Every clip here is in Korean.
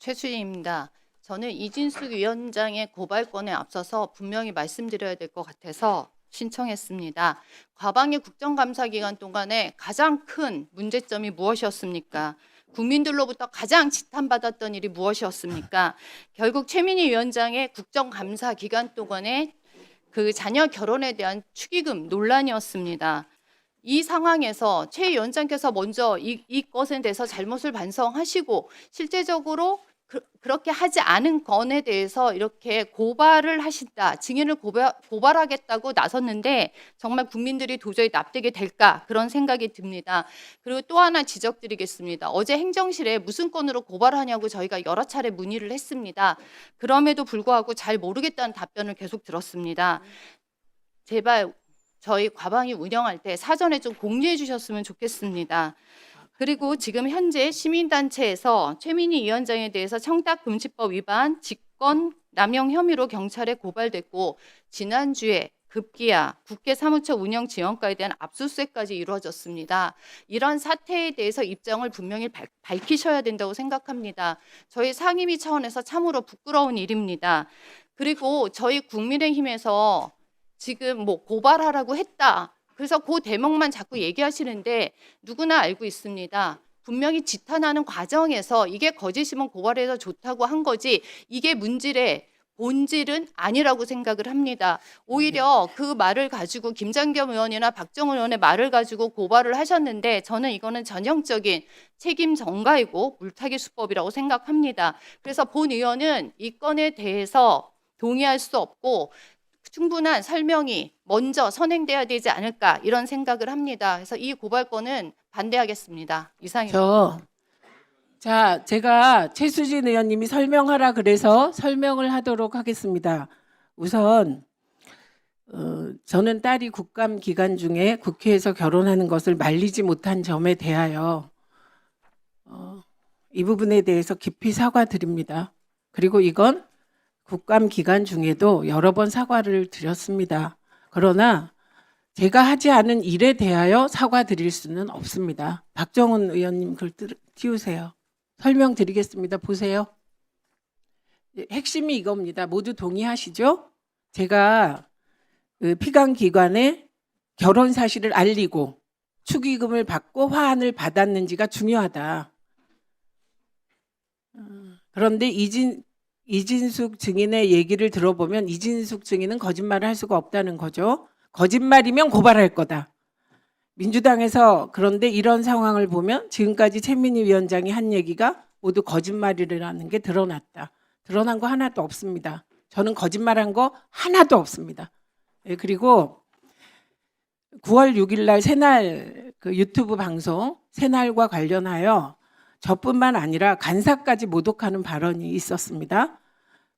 최수진입니다. 저는 이진숙 위원장의 고발건에 앞서서 분명히 말씀드려야 될 것 같아서 신청했습니다. 과방위 국정감사 기간 동안에 가장 큰 문제점이 무엇이었습니까? 국민들로부터 가장 지탄받았던 일이 무엇이었습니까? 결국 최민희 위원장의 국정감사 기간 동안에 그 자녀 결혼에 대한 축의금 논란이었습니다. 이 상황에서 최 위원장께서 먼저 이 것에 대해서 잘못을 반성하시고 실제적으로 그렇게 하지 않은 건에 대해서 이렇게 고발을 하신다, 증인을 고발하겠다고 나섰는데 정말 국민들이 도저히 납득이 될까 그런 생각이 듭니다. 그리고 또 하나 지적드리겠습니다. 어제 행정실에 무슨 건으로 고발하냐고 저희가 여러 차례 문의를 했습니다. 그럼에도 불구하고 잘 모르겠다는 답변을 계속 들었습니다. 제발 저희 과방위 운영할 때 사전에 좀 공유해 주셨으면 좋겠습니다. 그리고 지금 현재 시민단체에서 최민희 위원장에 대해서 청탁금지법 위반, 직권 남용 혐의로 경찰에 고발됐고 지난주에 급기야 국회 사무처 운영 지원과에 대한 압수수색까지 이루어졌습니다. 이런 사태에 대해서 입장을 분명히 밝히셔야 된다고 생각합니다. 저희 상임위 차원에서 참으로 부끄러운 일입니다. 그리고 저희 국민의힘에서 지금 뭐 고발하라고 했다. 그래서 그 대목만 자꾸 얘기하시는데 누구나 알고 있습니다. 분명히 지탄하는 과정에서 이게 거짓이면 고발해서 좋다고 한 거지 이게 문질의 본질은 아니라고 생각을 합니다. 오히려 그 말을 가지고 김장겸 의원이나 박정훈 의원의 말을 가지고 고발을 하셨는데 저는 이거는 전형적인 책임 전가이고 물타기 수법이라고 생각합니다. 그래서 본 의원은 이 건에 대해서 동의할 수 없고 충분한 설명이 먼저 선행돼야 되지 않을까 이런 생각을 합니다. 그래서 이 고발건은 반대하겠습니다. 이상입니다. 제가 최수진 의원님이 설명하라 그래서 설명을 하도록 하겠습니다. 우선 저는 딸이 국감 기간 중에 국회에서 결혼하는 것을 말리지 못한 점에 대하여 이 부분에 대해서 깊이 사과드립니다. 그리고 이건 국감 기간 중에도 여러 번 사과를 드렸습니다. 그러나 제가 하지 않은 일에 대하여 사과드릴 수는 없습니다. 박정훈 의원님 글 띄우세요. 설명드리겠습니다. 보세요. 핵심이 이겁니다. 모두 동의하시죠? 제가 피감기관에 결혼 사실을 알리고 축의금을 받고 화환을 받았는지가 중요하다. 그런데 이진숙 증인의 얘기를 들어보면 이진숙 증인은 거짓말을 할 수가 없다는 거죠. 거짓말이면 고발할 거다. 민주당에서 그런데 이런 상황을 보면 지금까지 최민희 위원장이 한 얘기가 모두 거짓말이라는 게 드러났다. 드러난 거 하나도 없습니다. 저는 거짓말한 거 하나도 없습니다. 그리고 9월 6일 날 새날 그 유튜브 방송 새날과 관련하여 저뿐만 아니라 간사까지 모독하는 발언이 있었습니다.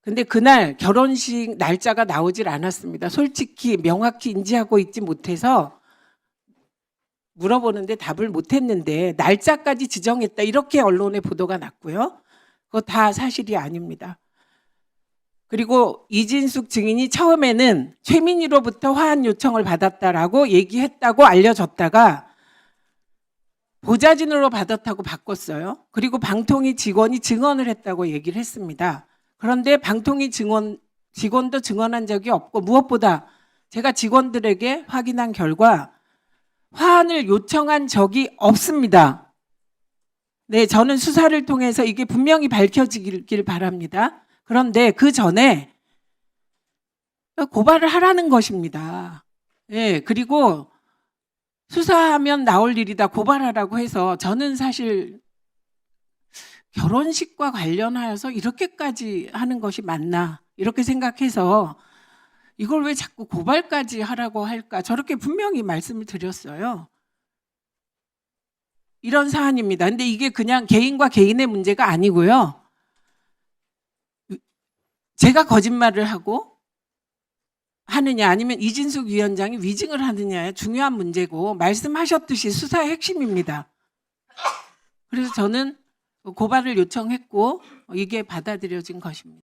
근데 그날 결혼식 날짜가 나오질 않았습니다. 솔직히 명확히 인지하고 있지 못해서 물어보는데 답을 못했는데 날짜까지 지정했다 이렇게 언론에 보도가 났고요. 그거 다 사실이 아닙니다. 그리고 이진숙 증인이 처음에는 최민희로부터 화한 요청을 받았다라고 얘기했다고 알려졌다가 보좌진으로 받았다고 바꿨어요. 그리고 방통위 직원이 증언을 했다고 얘기를 했습니다. 그런데 방통위 직원도 증언한 적이 없고 무엇보다 제가 직원들에게 확인한 결과 화환을 요청한 적이 없습니다. 네, 저는 수사를 통해서 이게 분명히 밝혀지길 바랍니다. 그런데 그 전에 고발을 하라는 것입니다. 네, 그리고 수사하면 나올 일이다 고발하라고 해서 저는 사실 결혼식과 관련하여서 이렇게까지 하는 것이 맞나 이렇게 생각해서 이걸 왜 자꾸 고발까지 하라고 할까 저렇게 분명히 말씀을 드렸어요. 이런 사안입니다. 근데 이게 그냥 개인과 개인의 문제가 아니고요. 제가 거짓말을 하고 하느냐 아니면 이진숙 위원장이 위증을 하느냐의 중요한 문제고 말씀하셨듯이 수사의 핵심입니다. 그래서 저는 고발을 요청했고 이게 받아들여진 것입니다.